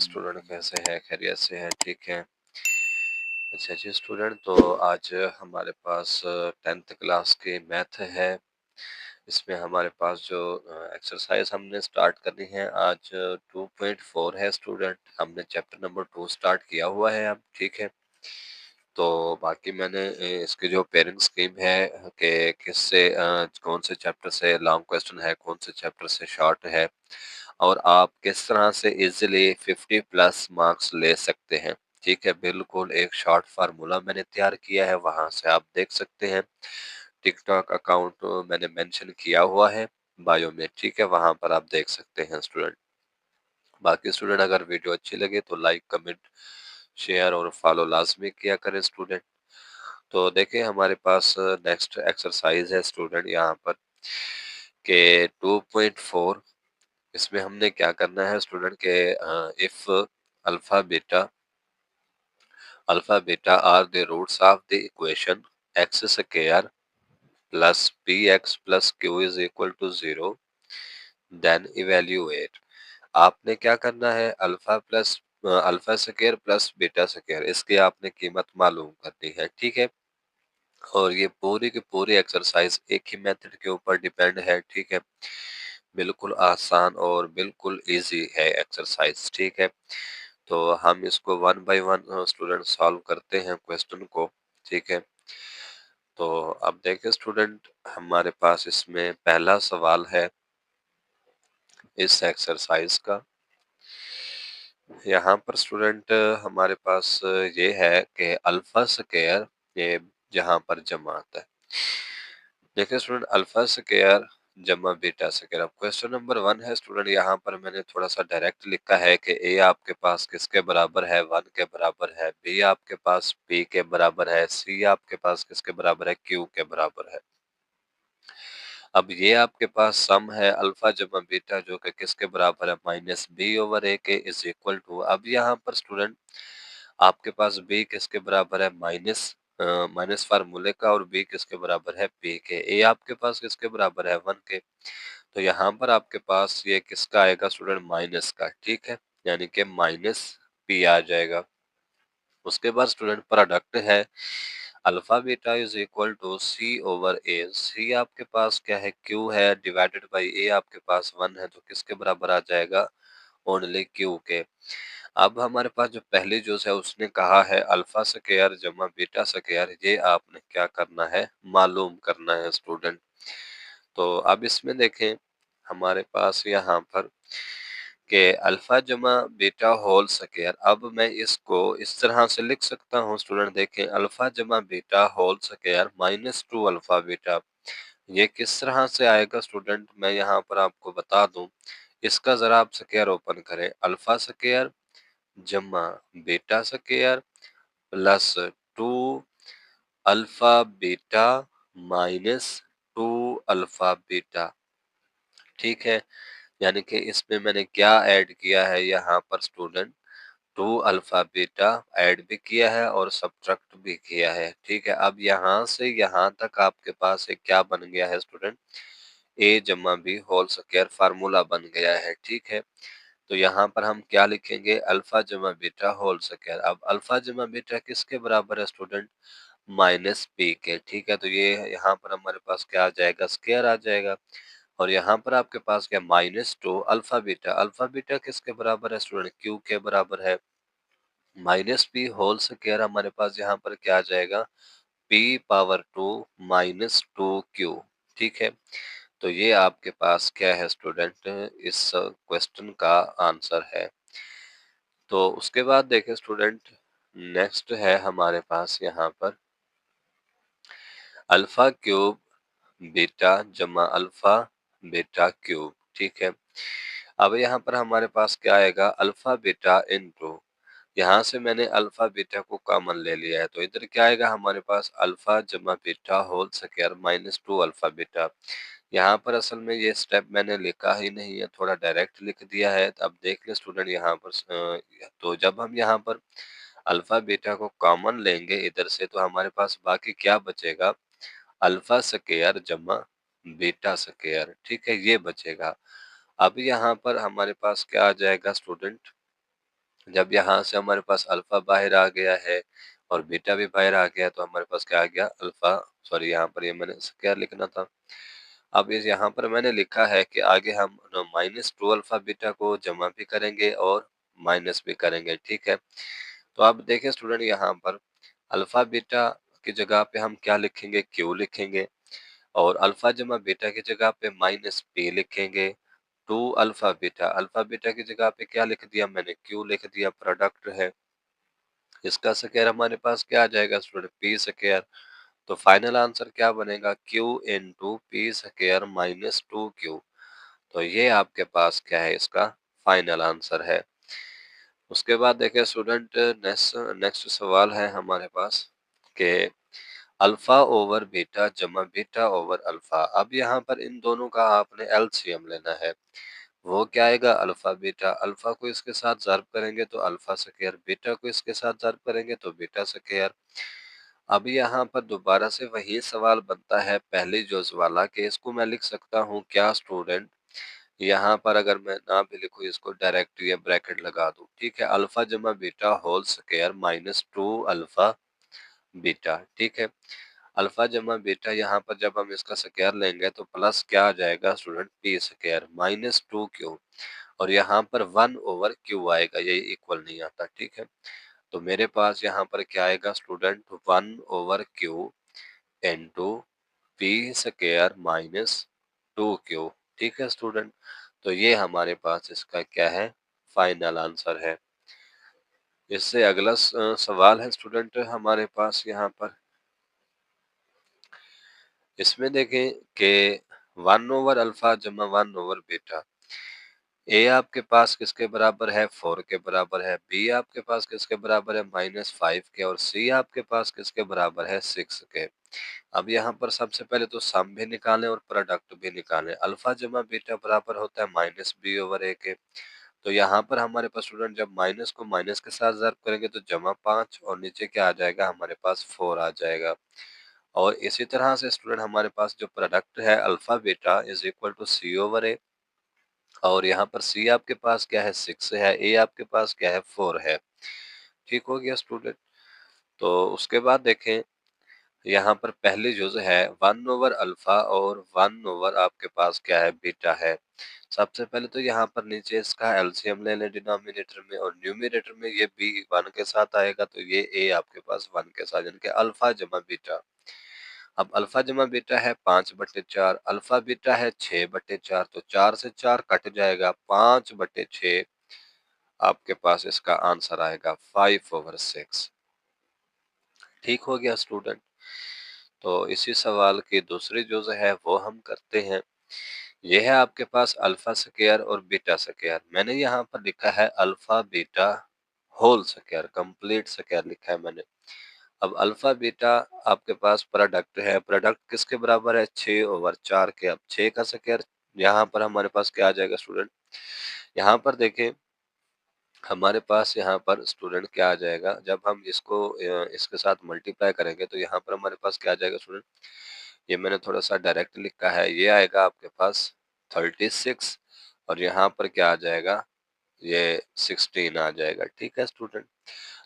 Student कैसे हैं? खैरियत से हैं? ठीक है। अच्छा जी स्टूडेंट, तो आज हमारे पास 10th क्लास की मैथ है। इसमें हमारे पास जो एक्सरसाइज हमने स्टार्ट करनी है आज 2.4 है स्टूडेंट। हमने चैप्टर नंबर 2 स्टार्ट किया हुआ है अब, ठीक है। तो बाकी मैंने इसकी जो पेयरिंग स्कीम है कि किससे कौन से चैप्टर से लॉन्ग क्वेश्चन है, कौन से चैप्टर से शॉर्ट है, और आप किस तरह से इजीली 50 प्लस मार्क्स ले सकते हैं, ठीक है। बिल्कुल एक शॉर्ट फार्मूला मैंने तैयार किया है, वहां से आप देख सकते हैं। टिकटॉक अकाउंट मैंने मेंशन किया हुआ है बायो में, ठीक है, वहां पर आप देख सकते हैं स्टूडेंट। बाकी स्टूडेंट अगर वीडियो अच्छी लगे तो लाइक, कमेंट, शेयर और फॉलो लाजमी किया करें स्टूडेंट। तो देखिए हमारे पास नेक्स्ट एक्सरसाइज है स्टूडेंट यहाँ पर के 2.4। इसमें हमने क्या करना है स्टूडेंट के if alpha beta are the roots of the equation x square plus p x plus q is equal to 0, then evaluate. आपने क्या करना है, alpha square plus beta square, इसकी आपने कीमत मालूम करनी है, ठीक है। और ये पूरी की पूरी एक्सरसाइज एक ही मेथड के ऊपर डिपेंड है, ठीक है। बिल्कुल आसान और बिल्कुल इजी है एक्सरसाइज, ठीक है। तो हम इसको one by one student solve करते हैं क्वेश्चन को, ठीक है। तो अब देखिए स्टूडेंट, हमारे पास इसमें पहला सवाल है इस एक्सरसाइज का। यहाँ पर स्टूडेंट हमारे पास ये है कि अल्फा स्क्वायर, ये जहाँ पर जमा आता है। देखिए स्टूडेंट, अल्फा स्क्वायर जमा बीटा स्क्वायर। अब क्वेश्चन नंबर 1 है स्टूडेंट, यहाँ पर मैंने थोड़ा सा डायरेक्ट लिखा है कि ए आपके पास किसके बराबर है, 1 के बराबर है, बी आपके पास पी के बराबर है, सी आपके पास किसके बराबर है, क्यू के बराबर है। अब ये आपके पास सम है अल्फा जमा बीटा, जो कि किसके बराबर है, माइनस बी ओवर ए के इज इक्वल टू। अब यहाँ पर स्टूडेंट आपके पास बी किसके बराबर है, माइनस फार्मूले का, और बी किसके बराबर है, पी के। ए आपके पास किसके बराबर है, 1 के। तो यहाँ पर आपके पास ये किसका आएगा स्टूडेंट, माइनस का, ठीक है, यानी कि माइनस पी आ जाएगा। उसके बाद स्टूडेंट प्रोडक्ट है alpha beta is equal to C over A. C आपके पास क्या है, क्यू है, डिवाइडेड बाई ए आपके पास 1 है, तो किसके बराबर आ जाएगा, ओनली क्यू के। अब हमारे पास जो पहली जूस है उसने कहा है अल्फा स्क्वायर जमा बीटा स्क्वायर, ये आपने क्या करना है, मालूम करना है स्टूडेंट। तो अब इसमें देखें हमारे पास यहाँ पर के अल्फा जमा बीटा होल स्क्वायर। अब मैं इसको इस तरह से लिख सकता हूँ स्टूडेंट, देखें अल्फा जमा beta whole square minus 2 alpha beta. ये किस तरह से आएगा स्टूडेंट, मैं यहाँ पर आपको बता दूं। इसका जरा आप स्क्वायर ओपन करें, अल्फा स्क्वायर जमा beta square plus 2 alpha beta minus 2 alpha beta, ठीक है। यानी कि इसमें मैंने क्या ऐड किया है यहाँ पर स्टूडेंट, 2 अल्फा बीटा ऐड भी किया है और सब्ट्रैक्ट भी किया है, ठीक है। अब यहाँ से यहाँ तक आपके पास एक क्या बन गया है स्टूडेंट, ए जमा बी होल स्क्वायर फार्मूला बन गया है, ठीक है। तो यहाँ पर हम क्या लिखेंगे, अल्फा जमा बीटा होल स्क्वायर। अब अल्फा जमा बीटा किसके बराबर है स्टूडेंट, माइनस पी के, ठीक है। तो ये यहाँ पर हमारे पास क्या आ जाएगा, स्क्वायर आ जाएगा। और यहाँ पर आपके पास क्या, minus 2 alpha beta. Alpha beta किसके बराबर है स्टूडेंट, क्यू के बराबर है। माइनस पी होल स्क्वायर हमारे पास यहाँ पर क्या आ जाएगा, पी पावर 2 माइनस 2 क्यू, ठीक है। तो ये आपके पास क्या है स्टूडेंट, इस क्वेश्चन का आंसर है। तो उसके बाद देखें स्टूडेंट, नेक्स्ट है हमारे पास यहाँ पर अल्फा क्यूब बीटा जमा अल्फा बीटा क्यूब, ठीक है। अब यहाँ पर हमारे पास क्या आएगा, अल्फा बीटा इनटू, यहाँ से मैंने अल्फा बीटा को कॉमन ले लिया है, तो इधर क्या आएगा हमारे पास, अल्फा जमा beta whole square minus 2 alpha beta. यहाँ पर असल में ये स्टेप मैंने लिखा ही नहीं है, थोड़ा डायरेक्ट लिख दिया है। तो अब देख ले स्टूडेंट यहाँ पर तो जब हम यहाँ पर अल्फा बीटा को कॉमन लेंगे इधर से, तो हमारे पास बाकी क्या बचेगा, अल्फा स्क्वायर जमा बीटा स्क्वायर, ठीक है, ये बचेगा। अब यहाँ पर हमारे पास क्या आ जाएगा स्टूडेंट, जब यहाँ से हमारे पास अल्फा बाहर आ गया है और बीटा भी बाहर आ गया, तो हमारे पास क्या आ गया, अल्फा, सॉरी यहाँ पर ये मैंने क्या लिखना था। अब इस यहाँ पर मैंने लिखा है कि आगे हम -2 अल्फा बीटा को जमा भी करेंगे और माइनस भी करेंगे, ठीक है। तो आप देखें स्टूडेंट, यहाँ पर अल्फा बीटा की जगह पे हम क्या लिखेंगे, क्यू लिखेंगे, और अल्फा जमा बीटा की जगह पे -p लिखेंगे। 2 अल्फा बीटा की जगह पे क्या लिख दिया मैंने, क्यू लिख दिया, प्रोडक्ट है। इसका स्क्वायर हमारे पास क्या आ जाएगा स्टूडेंट, पी स्क्वायर। तो फाइनल आंसर क्या बनेगा, Q into P square -2q। तो ये आपके पास क्या है, इसका फाइनल आंसर है। उसके बाद देखिए स्टूडेंट, नेक्स्ट नेक्स्ट सवाल है हमारे पास कि अल्फा ओवर बीटा जमा बीटा ओवर अल्फा। अब यहाँ पर इन दोनों का आपने एलसीएम लेना है। वो क्या आएगा, अल्फा बीटा, अल्फा को इसके साथ ज़र्ब करेंगे तो अल्फा स्क्वायर, बीटा को इसके साथ ज़र्ब करेंगे तो बीटा स्क्वायर। अब यहाँ पर दोबारा से वही सवाल बनता है पहली जोज वाला, कि इसको मैं लिख सकता हूँ क्या स्टूडेंट, यहाँ पर अगर मैं ना भी लिखूँ, इसको डायरेक्ट ये ब्रैकेट लगा दूँ, ठीक है, अल्फा जमा beta whole square -2 alpha beta, ठीक है। अल्फा जमा बीटा, यहाँ पर जब हम इसका स्क्वायर लेंगे तो प्लस क्या आ जाएगा स्टूडेंट, पी स्क्वायर -2q, और यहाँ पर 1 ओवर क्यू आएगा, ये इक्वल नहीं आता, ठीक है। तो मेरे पास यहाँ पर क्या आएगा student, 1 over Q into P square -2q, ठीक है स्टूडेंट। तो ये हमारे पास इसका क्या है, फाइनल आंसर है। इससे अगला सवाल है स्टूडेंट हमारे पास यहाँ पर, इसमें देखें कि 1 ओवर अल्फा जमा 1 ओवर बीटा, ए आपके पास किसके बराबर है, 4 के बराबर है, बी आपके पास किसके बराबर है, -5 के, और सी आपके पास किसके बराबर है, 6 के। अब यहाँ पर सबसे पहले तो सम भी निकालें और प्रोडक्ट भी निकालें। अल्फा जमा बीटा बराबर होता है -b ओवर a के। तो यहाँ पर हमारे पास स्टूडेंट जब माइनस को माइनस के साथ ज़र्ब करेंगे तो जमा 5, और नीचे क्या आ जाएगा, हमारे पास 4 आ जाएगा। और इसी तरह से स्टूडेंट हमारे पास जो प्रोडक्ट है alpha beta is equal to C over A, और यहाँ पर सी आपके पास क्या है, 6 है, ए आपके पास क्या है, 4 है। ठीक हो गया स्टूडेंट। तो उसके बाद देखें, यहाँ पर पहली जुज़ है 1 ओवर अल्फा और 1 ओवर आपके पास क्या है, बीटा है। सबसे पहले तो यहाँ पर नीचे इसका एलसीएम ले लें डिनोमिनेटर में, और न्यूमरेटर में ये बी 1 के साथ आएगा तो ये ए आपके पास 1 के साथ, यानी कि अल्फा जमा बीटा। अब अल्फा जमा बीटा है 5/4, अल्फा बीटा है 6/4, तो 4 से 4 कट जाएगा, 5/6 आपके पास इसका आंसर आएगा 5/6। ठीक हो गया स्टूडेंट। तो इसी सवाल की दूसरी जो है वो हम करते हैं। ये है आपके पास अल्फा स्क्वायर और बीटा स्क्वायर। मैंने यहाँ पर लिखा है alpha beta whole square, complete square लिखा है मैंने। अब अल्फा बीटा आपके पास प्रोडक्ट है, प्रोडक्ट किसके बराबर है, 6/4 के। अब 6 का स्क्वायर यहाँ पर हमारे पास क्या आ जाएगा स्टूडेंट, यहाँ पर देखें हमारे पास यहाँ पर स्टूडेंट क्या आ जाएगा, जब हम इसको इसके साथ मल्टीप्लाई करेंगे तो यहाँ पर हमारे पास क्या आ जाएगा स्टूडेंट, ये मैंने थोड़ा सा डायरेक्ट लिखा है, ये आएगा आपके पास 36, और यहाँ पर क्या आ जाएगा, ये 16 आ जाएगा। ठीक है स्टूडेंट।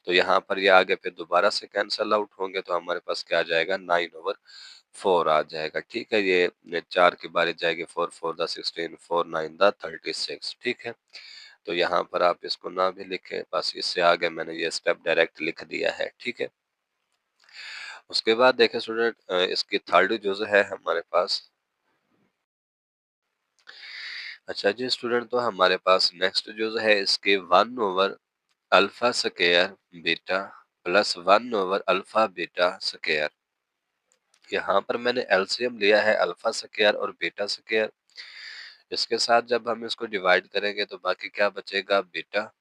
तो यहाँ पर ये आगे फिर दोबारा से कैंसल आउट होंगे तो हमारे पास क्या आ जाएगा, 9/4 आ जाएगा। ठीक है, ये 4 की बारी जाएगी, 4 4 द 16, 4 9 द 36। ठीक है, तो यहाँ पर आप इसको ना भी लिखें, बस इससे आगे मैंने ये स्टेप डायरेक्ट लिख दिया है। ठीक है, उसके बाद देखें स्टूडेंट, इसकी थर्ड जो है हमारे पास, अच्छा जी स्टूडेंट, तो हमारे पास नेक्स्ट जो है इसके 1 over alpha square beta plus 1 over alpha beta square. यहाँ पर मैंने एलसीएम लिया है अल्फा स्क्वायर और बीटा स्क्वायर। इसके साथ जब हम इसको डिवाइड करेंगे तो बाकी क्या बचेगा, बीटा।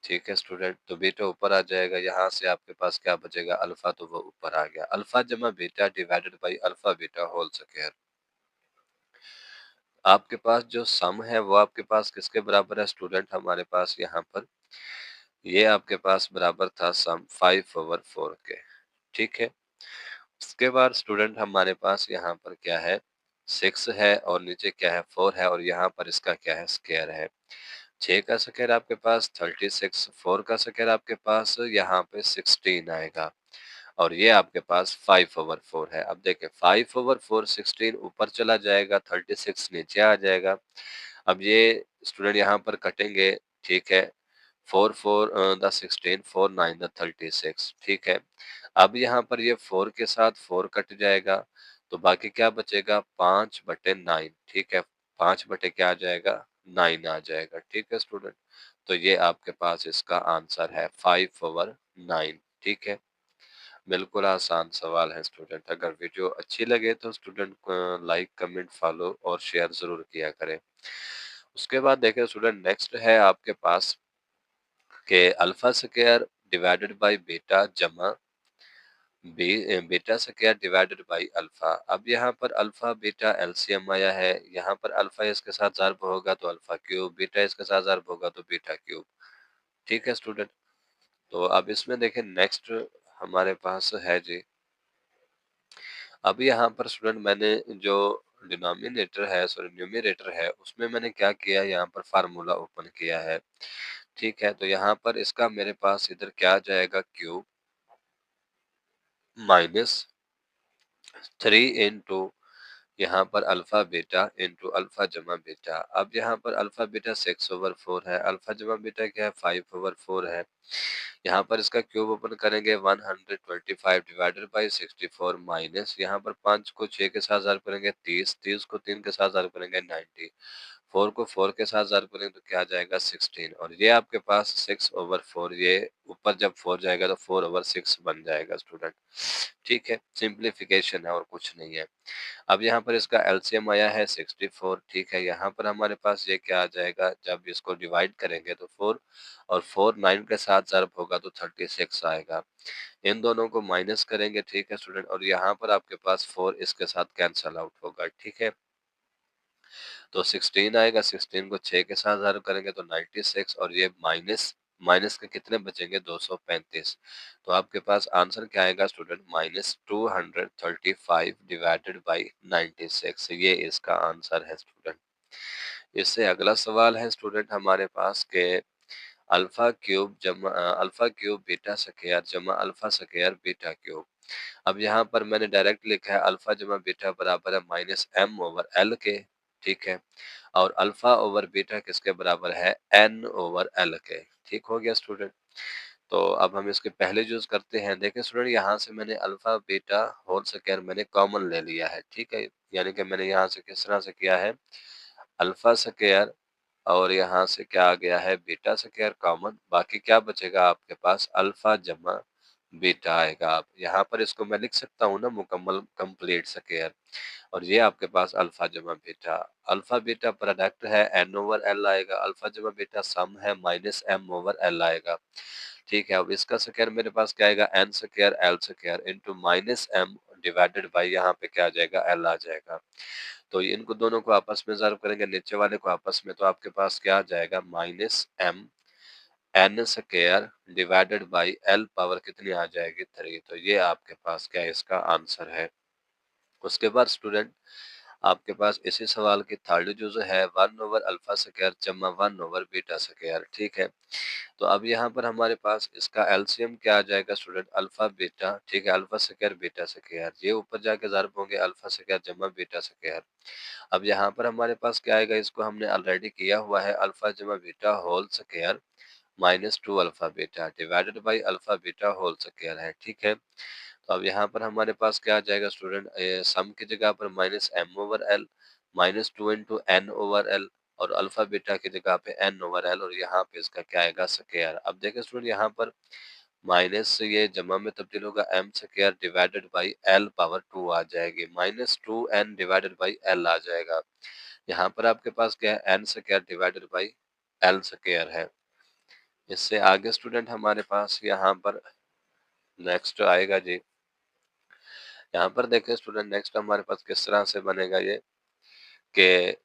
ठीक है स्टूडेंट, तो बीटा ऊपर आ जाएगा, यहाँ से आपके पास क्या बचेगा, अल्फा, तो वो ऊपर आ गया, अल्फा जमा beta divided by alpha beta whole square. आपके पास जो सम है वो आपके पास किसके बराबर है स्टूडेंट, हमारे पास यहाँ पर ये आपके पास बराबर था सम 5/4 के। ठीक है, उसके बाद स्टूडेंट हमारे पास यहाँ पर क्या है, 6 है, और नीचे क्या है, 4 है, और यहाँ पर इसका क्या है, स्क्वायर है। 6 का स्क्वायर आपके पास 36, 4 का स्क्वायर आपके पास यहाँ पे 16 आएगा और ये आपके पास 5/4 है। अब देखिए 5/4 16 ऊपर चला जाएगा, 36 नीचे आ जाएगा। अब ये स्टूडेंट यहाँ पर कटेंगे, ठीक है। 4 4 द 16, 4 9 द 36, ठीक है। अब यहाँ पर ये 4 के साथ 4 कट जाएगा, तो बाकी क्या बचेगा 5/9, ठीक है। 5 बटे क्या आ जाएगा 9 आ जाएगा, ठीक है स्टूडेंट। तो ये आपके पास इसका आंसर है 5/9, ठीक है। बिल्कुल आसान सवाल है स्टूडेंट। अगर वीडियो अच्छी लगे तो स्टूडेंट को लाइक, कमेंट, फॉलो और शेयर ज़रूर किया करें। उसके बाद देखिए स्टूडेंट, नेक्स्ट है आपके पास कि alpha square divided by beta जमा beta square divided by alpha. अब यहाँ पर अल्फा बीटा एलसीएम आया है। यहाँ पर अल्फा इसके साथ ज़ार्ब होगा तो अल्फा क्यूब, बीटा इसके साथ ज़ार्ब होगा तो बीटा क्यूब, ठीक है स्टूडेंट। तो अब इसमें देखें नेक्स्ट हमारे पास है जी। अब यहाँ पर स्टूडेंट मैंने जो डिनोमिनेटर है, सॉरी न्यूमरेटर है, उसमें मैंने क्या किया, यहाँ पर फार्मूला ओपन किया है, ठीक है। तो यहाँ पर इसका मेरे पास इधर क्या आ जाएगा, क्यूब माइनस 3 इंटू यहाँ पर अल्फा बीटा इंटू अल्फा जमा बीटा। अब यहाँ पर अल्फा बीटा 6/4 है, अल्फा जमा बीटा क्या है 5/4 है। यहाँ पर इसका क्यूब ओपन करेंगे 125 डिवाइडेड बाई 64 माइनस यहाँ पर 5 को 6 के साथ ज़ार करेंगे 30, 30 को 3 के साथ ज़ार करेंगे 90, 4 को 4 के साथ ज़ार करेंगे तो क्या आ जाएगा 16 और ये आपके पास 6/4, ये ऊपर जब 4 जाएगा तो 4/6 बन जाएगा स्टूडेंट, ठीक है। सिंप्लीफिकेशन है और कुछ नहीं है। अब यहाँ पर इसका एलसीएम आया है 64, ठीक है। यहाँ पर हमारे पास ये क्या आ जाएगा, जब इसको डिवाइड करेंगे तो 4 और 4 9 के साथ ज़ार्ब होगा तो 36 आएगा। इन दोनों को माइनस करेंगे, ठीक है स्टूडेंट, और यहाँ पर आपके पास 4 इसके साथ कैंसल आउट होगा, ठीक है। तो 16 आएगा, 16 को 6 के साथ ज़ार्ब करेंगे तो 96 और ये माइनस माइनस के कितने बचेंगे 235। तो आपके पास आंसर क्या आएगा स्टूडेंट, -235 डिवाइडेड बाई 96, ये इसका आंसर है स्टूडेंट। इससे अगला सवाल है स्टूडेंट हमारे पास के अल्फा क्यूब बीटा स्क्वायर जमा अल्फा स्क्वायर बीटा क्यूब। अब यहाँ पर मैंने डायरेक्ट लिखा है अल्फा जमा बीटा बराबर है -m/l के, ठीक है। और अल्फा ओवर बीटा किसके बराबर है, n/l के, ठीक हो गया स्टूडेंट। तो अब हम इसके पहले यूज करते हैं। देखिए स्टूडेंट, यहाँ से मैंने अल्फा बीटा होल स्क्वायर मैंने कॉमन ले लिया है, ठीक है। यानी कि मैंने यहाँ से किस तरह से किया है, अल्फा स्क्वायर और यहाँ से क्या आ गया है बीटा स्क्वायर कॉमन, बाकी क्या बचेगा आपके पास अल्फा जमा बीटा आएगा। आप यहाँ पर इसको मैं लिख सकता हूँ ना मुकम्मल कंप्लीट स्क्वायर, और ये आपके पास अल्फा जमा बीटा, अल्फा बीटा प्रोडक्ट है n/l आएगा, अल्फा जमा बीटा सम है -m/l आएगा, ठीक है। अब इसका स्क्वायर मेरे पास क्या आएगा, n square l square into -m divided by यहाँ पे क्या आ जाएगा l आ जाएगा। तो इनको दोनों को आपस में ज़ार्ब करेंगे, नीचे वाले को आपस में, तो आपके पास क्या आ जाएगा -m n square divided by l power कितनी आ जाएगी 3। तो ये आपके पास क्या है, इसका आंसर है। उसके बाद स्टूडेंट आपके पास इसी सवाल की थर्ड जो है 1/अल्फा स्क्वायर जमा 1/बीटा स्क्वायर, ठीक है। तो अब यहाँ पर हमारे पास इसका एलसीएम क्या आ जाएगा स्टूडेंट, अल्फा बीटा, ठीक है, अल्फा स्क्वायर बीटा स्क्वायर, ये ऊपर जाके ज़ार्ब होंगे अल्फा स्क्वायर जमा बीटा स्क्वायर। अब यहाँ पर हमारे पास क्या आएगा, इसको हमने ऑलरेडी किया हुआ है, अल्फा जमा beta whole square -2 alpha beta divided by alpha beta whole square है, ठीक है। तो अब यहाँ पर हमारे पास क्या आ जाएगा स्टूडेंट, सम की जगह पर -m/l -2 इंटू n/l और अल्फा बीटा की जगह पे n/l और यहाँ पे इसका क्या आएगा स्क्वायर। अब देखिए स्टूडेंट, यहाँ पर माइनस से ये जमा में तब्दील होगा, m square divided by l power 2 आ जाएगी, -2n डिवाइडेड बाई l आ जाएगा। यहाँ पर आपके पास क्या है, n square divided by l square है। इससे आगे स्टूडेंट हमारे पास यहाँ पर नेक्स्ट आएगा जी। यहाँ पर देखिए स्टूडेंट, नेक्स्ट हमारे पास किस तरह से बनेगा ये, कि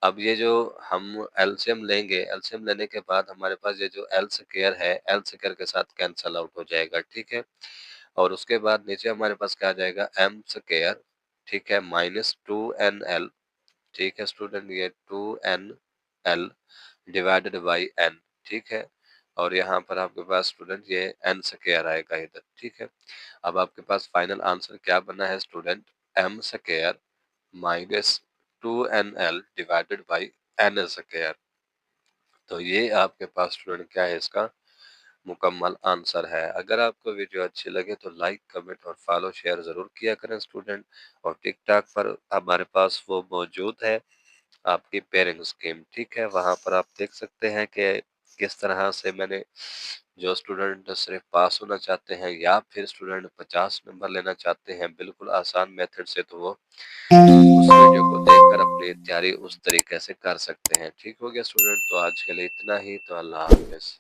अब ये जो हम एलसीएम लेंगे, एलसीएम लेने के बाद हमारे पास ये जो एल स्क्वायर है, एल स्क्वायर के साथ कैंसल आउट हो जाएगा, ठीक है। और उसके बाद नीचे हमारे पास क्या आ जाएगा, एम स्क्वायर, ठीक है, -2nl, ठीक है स्टूडेंट, ये 2nl डिवाइडेड बाई n, ठीक है। और यहाँ पर आपके पास स्टूडेंट ये n स्क्वायर आएगा इधर, ठीक है। अब आपके पास फाइनल आंसर क्या बना है student, m square minus 2nl divided by n square. तो ये आपके पास स्टूडेंट क्या है, इसका मुकम्मल आंसर है। अगर आपको वीडियो अच्छी लगे तो लाइक, कमेंट और फॉलो शेयर ज़रूर किया करें स्टूडेंट। और टिकटॉक पर हमारे पास वो मौजूद है, आपकी पेयरिंग स्कीम, ठीक है। वहाँ पर आप देख सकते हैं कि किस तरह से मैंने, जो स्टूडेंट सिर्फ पास होना चाहते हैं या फिर स्टूडेंट 50 नंबर लेना चाहते हैं बिल्कुल आसान मेथड से, तो वो उस वीडियो को देखकर अपनी तैयारी उस तरीके से कर सकते हैं। ठीक हो गया स्टूडेंट, तो आज के लिए इतना ही, तो अल्लाह हाफिज़।